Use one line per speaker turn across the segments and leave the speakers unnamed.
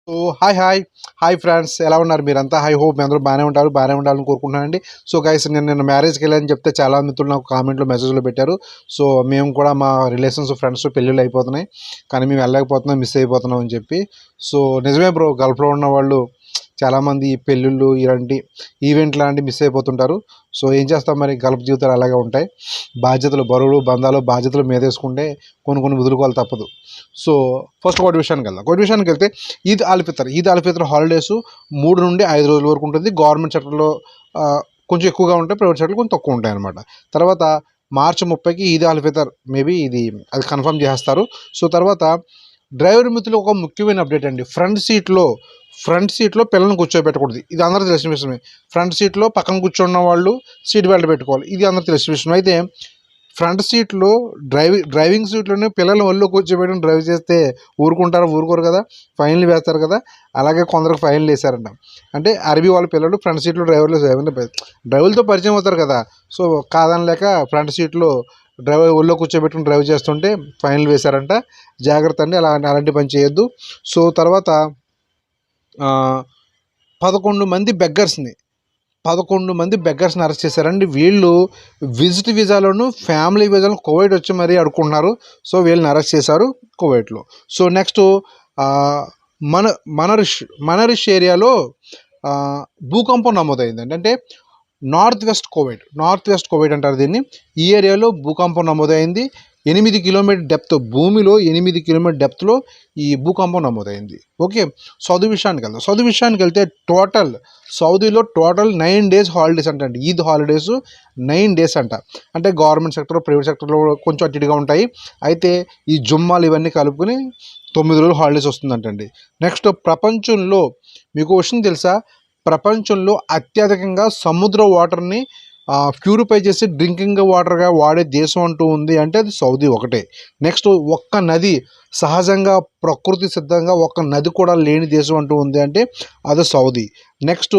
So hi friends, ఎలా ఉన్నారు మీరంతా? హోప్ మీ అందరూ బాగానే ఉండాలని కోరుకుంటున్నానండి. సో గైస్, నేను మ్యారేజ్కి వెళ్ళని చెప్తే చాలా మిత్రులు నాకు కామెంట్లో మెసేజ్లో పెట్టారు. సో మేము కూడా మా రిలేషన్స్ ఫ్రెండ్స్ పెళ్ళిళ్ళు అయిపోతున్నాయి, కానీ మేము వెళ్ళలేకపోతున్నాం, మిస్ అయిపోతున్నాం అని చెప్పి. సో నిజమే బ్రో, గల్ఫ్లో ఉన్న వాళ్ళు చాలామంది ఈ పెళ్ళిళ్ళు ఇలాంటి ఈవెంట్ లాంటివి మిస్ అయిపోతుంటారు. సో ఏం చేస్తాం, మరి గల్ఫ్ జీవితాలు అలాగే ఉంటాయి. బాధ్యతలు, బరువులు, బంధాలు, బాధ్యతలు మీదేసుకుంటే కొన్ని వదులుకోవాలి తప్పదు. సో ఫస్ట్ ఒకటి విషయానికి వెళ్తే ఈద్ అల్ ఫితర్ హాలిడేస్ 3 నుండి 5 రోజుల వరకు ఉంటుంది. గవర్నమెంట్ సెక్టర్లో కొంచెం ఎక్కువగా ఉంటాయి, ప్రైవేట్ సెక్టర్లో కొంచెం తక్కువ ఉంటాయి అనమాట. తర్వాత మార్చి 30కి ఈద్ అల్ ఫితర్ మేబీ అది కన్ఫర్మ్ చేస్తారు. సో తర్వాత డ్రైవర్ మిత్రులు ఒక ముఖ్యమైన అప్డేట్ అండి. ఫ్రంట్ సీట్లో పిల్లల్ని కూర్చోబెట్టకూడదు. ఇది అందరూ తెలిసిన విషయమే. ఫ్రంట్ సీట్లో పక్కన కూర్చున్న వాళ్ళు సీట్ బెల్ట్ పెట్టుకోవాలి. ఇది అందరూ తెలిసిన విషయం. అయితే ఫ్రంట్ సీట్లో డ్రైవింగ్ సీట్లోనే పిల్లలు ఒళ్ళో కూర్చోబెట్టుకుని డ్రైవ్ చేస్తే ఊరుకోరు కదా, ఫైన్లు వేస్తారు కదా. అలాగే కొందరికి ఫైన్లు వేశారంట. అంటే అరబీ వాళ్ళ పిల్లలు ఫ్రంట్ సీట్లో డ్రైవర్లతో పరిచయం అవుతారు కదా. సో కాదనలేక ఫ్రంట్ సీట్లో ఒళ్ళో కూర్చోబెట్టుకుని డ్రైవ్ చేస్తుంటే ఫైన్లు వేశారంట. జాగ్రత్త అండి, అలాంటి పని చేయొద్దు. సో తర్వాత 11 మంది బెగ్గర్స్ని అరెస్ట్ చేశారండి. వీళ్ళు విజిట్ వీసాలోను ఫ్యామిలీ వీసాలో కువైట్ వచ్చి మరీ అడుక్కుంటున్నారు. సో వీళ్ళని అరెస్ట్ చేశారు కువైట్లో. సో నెక్స్ట్ మనరిష్ ఏరియాలో భూకంపం నమోదైందండి. అంటే నార్త్ వెస్ట్ కువైట్ అంటారు దీన్ని. ఈ ఏరియాలో భూకంపం నమోదైంది. 8 కిలోమీటర్ డెప్త్, భూమిలో 8 కిలోమీటర్ డెప్త్లో ఈ భూకంపం నమోదైంది. ఓకే, సౌదీ విషయానికి వెళ్తే సౌదీలో టోటల్ 9 days హాలిడేస్ అంటండి. ఈద్ హాలిడేస్ 9 days అంట. అంటే గవర్నమెంట్ సెక్టర్, ప్రైవేట్ సెక్టర్లో కొంచెం అటు ఇటుగా ఉంటాయి. అయితే ఈ జుమ్మాలు ఇవన్నీ కలుపుకొని 9 రోజులు హాలిడేస్ వస్తుందంటండి. నెక్స్ట్ ప్రపంచంలో మీకు విషయం తెలుసా, ప్రపంచంలో అత్యధికంగా సముద్ర వాటర్ని ప్యూరిఫై చేసి డ్రింకింగ్ వాటర్గా వాడే దేశం అంటూ ఉంది అంటే అది సౌదీ ఒకటే. నెక్స్ట్ ఒక్క నది సహజంగా ప్రకృతి సిద్ధంగా ఒక్క నది కూడా లేని దేశం అంటూ ఉంది అంటే అది సౌదీ. నెక్స్ట్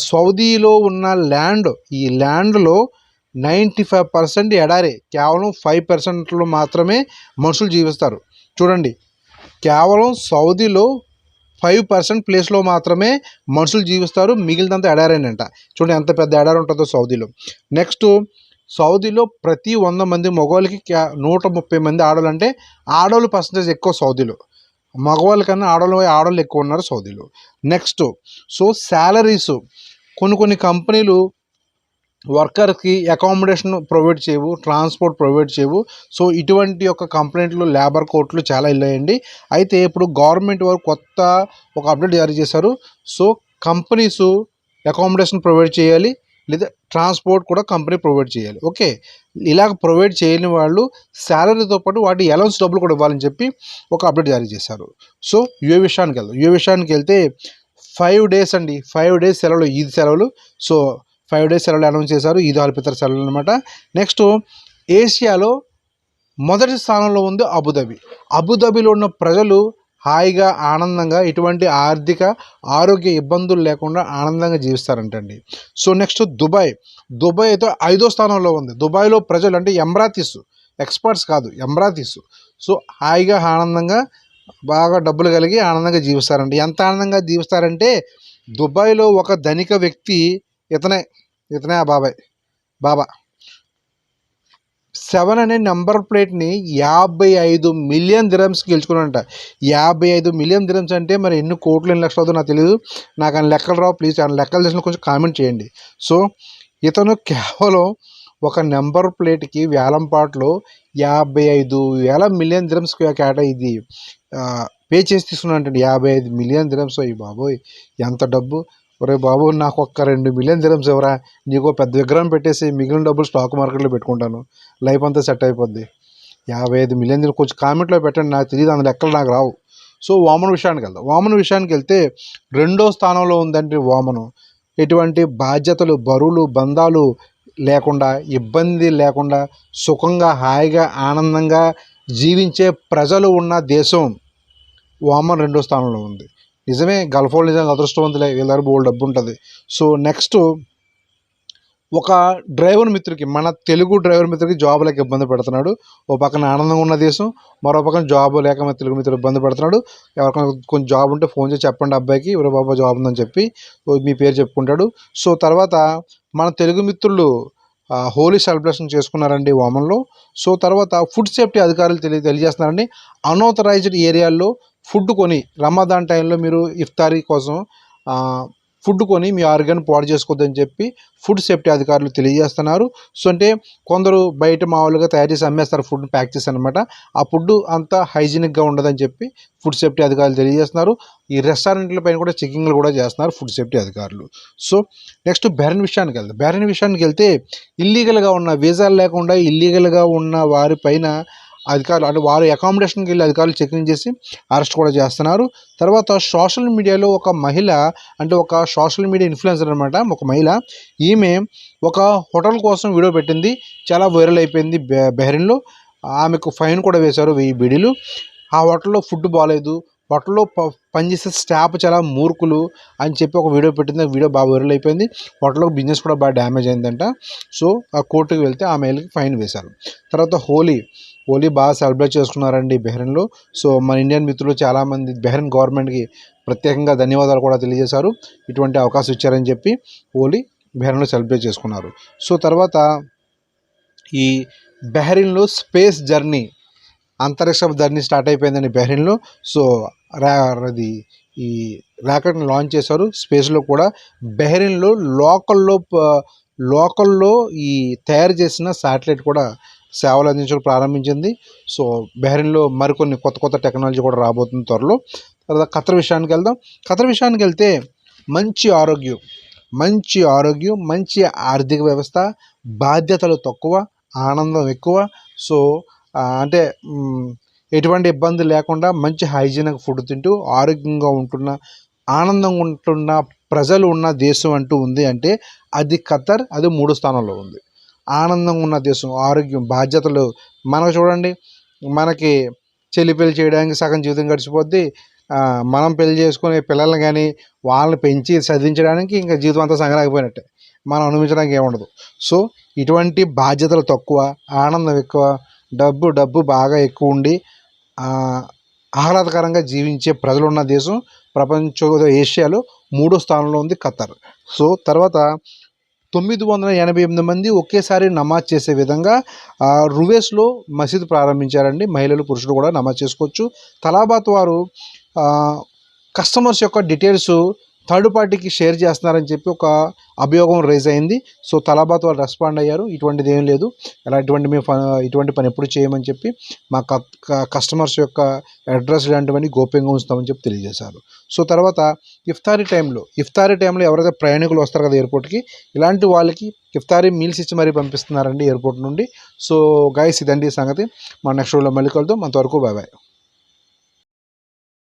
సౌదీలో ఉన్న ఈ ల్యాండ్లో 95% ఎడారి, కేవలం 5% మాత్రమే మనుషులు జీవిస్తారు. చూడండి, కేవలం సౌదీలో 5% ప్లేస్లో మాత్రమే మనుషులు జీవిస్తారు, మిగిలినంత ఎడారేనంట. చూడండి ఎంత పెద్ద ఎడారి ఉంటుందో సౌదీలో. నెక్స్ట్ సౌదీలో ప్రతి 100 మంది మగవాళ్ళకి 130 మంది ఆడవాళ్ళు. అంటే ఆడవాళ్ళు పర్సంటేజ్ ఎక్కువ సౌదీలో, మగవాళ్ళ కన్నా ఆడవాళ్ళు ఎక్కువ ఉన్నారు సౌదీలో. నెక్స్ట్ శాలరీస్, కొన్ని కంపెనీలు వర్కర్కి అకామిడేషన్ ప్రొవైడ్ చేయవు, ట్రాన్స్పోర్ట్ ప్రొవైడ్ చేయవు. సో ఇటువంటి యొక్క కంప్లైంట్లు లేబర్ కోర్టులు చాలా వెళ్ళాయండి. అయితే ఇప్పుడు గవర్నమెంట్ వారు కొత్త ఒక అప్డేట్ జారీ చేశారు. సో కంపెనీస్ అకామిడేషన్ ప్రొవైడ్ చేయాలి, లేదా ట్రాన్స్పోర్ట్ కూడా కంపెనీ ప్రొవైడ్ చేయాలి. ఓకే, ఇలాగ ప్రొవైడ్ చేయని వాళ్ళు శాలరీతో పాటు వాటి అలౌన్స్ డబ్బులు కూడా ఇవ్వాలని చెప్పి ఒక అప్డేట్ జారీ చేశారు. సో యుఏ విషయానికి వెళ్తే 5 days అండి, 5 days సెలవులు, ఈద్ సెలవులు. సో 5 days సెలవులు అనౌన్స్ చేశారు, ఈద్ అల్ ఫితర్ సెలవులు అనమాట. నెక్స్ట్ ఏషియాలో మొదటి స్థానంలో ఉంది అబుదాబిలో ఉన్న ప్రజలు హాయిగా, ఆనందంగా, ఎటువంటి ఆరోగ్య ఇబ్బందులు లేకుండా ఆనందంగా జీవిస్తారంటండి. సో నెక్స్ట్ దుబాయ్ అయితే 5వ స్థానంలో ఉంది. దుబాయ్లో ప్రజలు అంటే ఎమ్రాతీస్, ఎక్స్పర్ట్స్ కాదు, ఎమ్రాతీస్. సో హాయిగా, ఆనందంగా, బాగా డబ్బులు కలిగి ఆనందంగా జీవిస్తారండి. ఎంత ఆనందంగా జీవిస్తారంటే దుబాయ్లో ఒక ధనిక వ్యక్తి, ఇతనే ఆ బాబా 7 అనే నెంబర్ ప్లేట్ని 55 మిలియన్ దిరమ్స్కి గెలుచుకున్నాడంట. 55 మిలియన్ దిరమ్స్ అంటే మరి ఎన్ని కోట్లు, ఎన్ని లక్షలు అవుతుందో నాకు తెలియదు. నాకు ఆయన లెక్కలు రావు. ప్లీజ్ ఆయన లెక్కలు చేసిన కొంచెం కామెంట్ చేయండి. సో ఇతను కేవలం ఒక నెంబర్ ప్లేట్కి వేలంపాట్లో 55 మిలియన్ దిరమ్స్ ఇది పే చేసి తీసుకున్నాడంటే 55 మిలియన్ దిరమ్స్. అయ్యి బాబోయ్, ఎంత డబ్బు! ఒరే బాబు, నాకు ఒక్క 2 మిలియన్ దిరమ్స్ ఎవరా, నీకు పెద్ద విగ్రహం పెట్టేసి మిగిలిన డబ్బులు స్టాక్ మార్కెట్లో పెట్టుకుంటాను, లైఫ్ అంతా సెట్ అయిపోద్ది. 55 మిలియన్ దిరమ్స్ కొంచెం కామెంట్లో పెట్టండి, నాకు తెలియదు, అందులో లెక్కలు నాకు రావు. సో వామన్ విషయానికి వెళ్తే 2వ స్థానంలో ఉందండి వామను. ఎటువంటి బాధ్యతలు, బరువులు, బంధాలు లేకుండా, ఇబ్బంది లేకుండా, సుఖంగా, హాయిగా, ఆనందంగా జీవించే ప్రజలు ఉన్న దేశం వామన్ 2వ స్థానంలో ఉంది. నిజమే, గల్ఫ్ వాళ్ళు నిజంగా అదృష్టవంతులే, వీళ్ళ దగ్గర బోల్డ్ డబ్బు ఉంటుంది. సో నెక్స్ట్ ఒక డ్రైవర్ మిత్రుడికి, మన తెలుగు డ్రైవర్ మిత్రుడికి జాబ్ లేక ఇబ్బంది పెడుతున్నాడు. ఓ పక్కన ఆనందంగా ఉన్న దేశం, మరో పక్కన జాబ్ లేక మన తెలుగు మిత్రుడు ఇబ్బంది పడుతున్నాడు. ఎవరికైనా కొంచెం జాబ్ ఉంటే ఫోన్ చేసి చెప్పండి అబ్బాయికి, ఎవరో బాబా జాబ్ ఉందని చెప్పి మీ పేరు చెప్పుకుంటాడు. సో తర్వాత మన తెలుగు మిత్రులు హోలీ సెలబ్రేషన్ చేసుకున్నారండి ఓమన్లో. సో తర్వాత ఫుడ్ సేఫ్టీ అధికారులు తెలియజేస్తున్నారండి, అన్ఆథరైజ్డ్ ఏరియాల్లో ఫుడ్ కొని రమదాన్ టైంలో మీరు ఇఫ్తారీ కోసం ఫుడ్ కొని మీ ఆరోగ్యాన్ని పాడు చేసుకోవద్దని చెప్పి ఫుడ్ సేఫ్టీ అధికారులు తెలియజేస్తున్నారు. సో అంటే కొందరు బయట మామూలుగా తయారు చేసి అమ్మేస్తారు, ఫుడ్ ప్యాక్ చేసి అనమాట. ఆ ఫుడ్ అంతా హైజీనిక్గా ఉండదని చెప్పి ఫుడ్ సేఫ్టీ అధికారులు తెలియజేస్తున్నారు. ఈ రెస్టారెంట్ల పైన కూడా చెకింగ్లు కూడా చేస్తున్నారు ఫుడ్ సేఫ్టీ అధికారులు. సో నెక్స్ట్ బెహ్రెన్ విషయానికి వెళ్తే ఇల్లీగల్గా ఉన్న, వీసాలు లేకుండా ఇల్లీగల్గా ఉన్న వారిపైన అధికారులు, అంటే వారు అకామిడేషన్కి వెళ్ళి అధికారులు చెకింగ్ చేసి అరెస్ట్ కూడా చేస్తున్నారు. తర్వాత సోషల్ మీడియాలో ఒక మహిళ, అంటే ఒక సోషల్ మీడియా ఇన్ఫ్లుయెన్సర్ అనమాట, ఒక మహిళ, ఈమె ఒక హోటల్ కోసం వీడియో పెట్టింది, చాలా వైరల్ అయిపోయింది బెహ్రెన్లో. ఆమెకు ఫైన్ కూడా వేశారు 1000 బీడీలు. ఆ హోటల్లో ఫుడ్ బాగాలేదు, హోటల్లో పనిచేసే స్టాఫ్ చాలా మూర్ఖులు అని చెప్పి ఒక వీడియో పెట్టింది. ఆ వీడియో బాగా వైరల్ అయిపోయింది, హోటల్లో బిజినెస్ కూడా బాగా డ్యామేజ్ అయిందంట. సో ఆ కోర్టుకు వెళ్తే ఆ మహిళకి ఫైన్ వేశారు. తర్వాత హోలీ బాగా సెలబ్రేట్ చేసుకున్నారండి బెహ్రెన్లో. సో మన ఇండియన్ మిత్రులు చాలామంది బెహ్రెన్ గవర్నమెంట్కి ప్రత్యేకంగా ధన్యవాదాలు కూడా తెలియజేశారు, ఇటువంటి అవకాశం ఇచ్చారని చెప్పి హోలీ బెహ్రెన్లో సెలబ్రేట్ చేసుకున్నారు. సో తర్వాత ఈ బెహ్రెన్లో స్పేస్ జర్నీ, అంతరిక్ష జర్నీ స్టార్ట్ అయిపోయిందండి బెహ్రెన్లో. సో అది ఈ రాకెట్ని లాంచ్ చేశారు స్పేస్లో కూడా. బెహ్రెన్లో లోకల్లో ఈ తయారు చేసిన శాటిలైట్ కూడా సేవలు అందించడం ప్రారంభించింది. సో బెహ్రెన్లో మరికొన్ని కొత్త టెక్నాలజీ కూడా రాబోతుంది త్వరలో. తర్వాత ఖతర్ విషయానికి వెళ్తే మంచి ఆరోగ్యం, మంచి ఆర్థిక వ్యవస్థ, బాధ్యతలు తక్కువ, ఆనందం ఎక్కువ. సో అంటే ఎటువంటి ఇబ్బంది లేకుండా మంచి హైజీనిక్ ఫుడ్ తింటూ ఆరోగ్యంగా ఉంటున్న, ఆనందంగా ఉంటున్న ప్రజలు ఉన్న దేశం అంటూ ఉంది అంటే అది ఖతర్. అది 3వ స్థానంలో ఉంది. ఆనందంగా ఉన్న దేశం, ఆరోగ్యం, బాధ్యతలు. మనకు చూడండి, మనకి చెల్లి పెళ్లి చేయడానికి సగం జీవితం గడిచిపోద్ది. మనం పెళ్లి చేసుకునే పిల్లల్ని కానీ వాళ్ళని పెంచి చదివించడానికి ఇంకా జీవితం అంతా సంగరాకపోయినట్టే, మనం అనుభవించడానికి ఏముండదు. సో ఇటువంటి బాధ్యతలు తక్కువ, ఆనందం ఎక్కువ, డబ్బు బాగా ఎక్కువ ఉండి ఆహ్లాదకరంగా జీవించే ప్రజలున్న దేశం ఏషియాలో 3వ స్థానంలో ఉంది ఖతర్. సో తర్వాత 988 మంది ఒకేసారి నమాజ్ చేసే విధంగా రువేస్లో మసీదు ప్రారంభించారండి. మహిళలు పురుషులు కూడా నమాజ్ చేసుకోవచ్చు. తలాబాత్ వారు కస్టమర్స్ యొక్క డీటెయిల్స్ థర్డ్ పార్టీకి షేర్ చేస్తున్నారని చెప్పి ఒక అభియోగం రైజ్ అయింది. సో తలాబాత్ వాళ్ళు రెస్పాండ్ అయ్యారు, ఇటువంటిది ఏం లేదు, ఇటువంటి పని ఎప్పుడు చేయమని చెప్పి మా కస్టమర్స్ యొక్క అడ్రస్ ఇలాంటివన్నీ గోప్యంగా ఉంచుతామని చెప్పి తెలియజేశారు. సో తర్వాత ఇఫ్తారీ టైంలో ఎవరైతే ప్రయాణికులు వస్తారు కదా ఎయిర్పోర్ట్కి, ఇలాంటి వాళ్ళకి ఇఫ్తారీ మీల్స్ ఇచ్చి మరీ పంపిస్తున్నారండి ఎయిర్పోర్ట్ నుండి. సో గైస్, ఇదండి సంగతి. మన నెక్స్ట్ వీడియోలో మళ్ళీ కలుద్దాం. అంతవరకు బాయ్.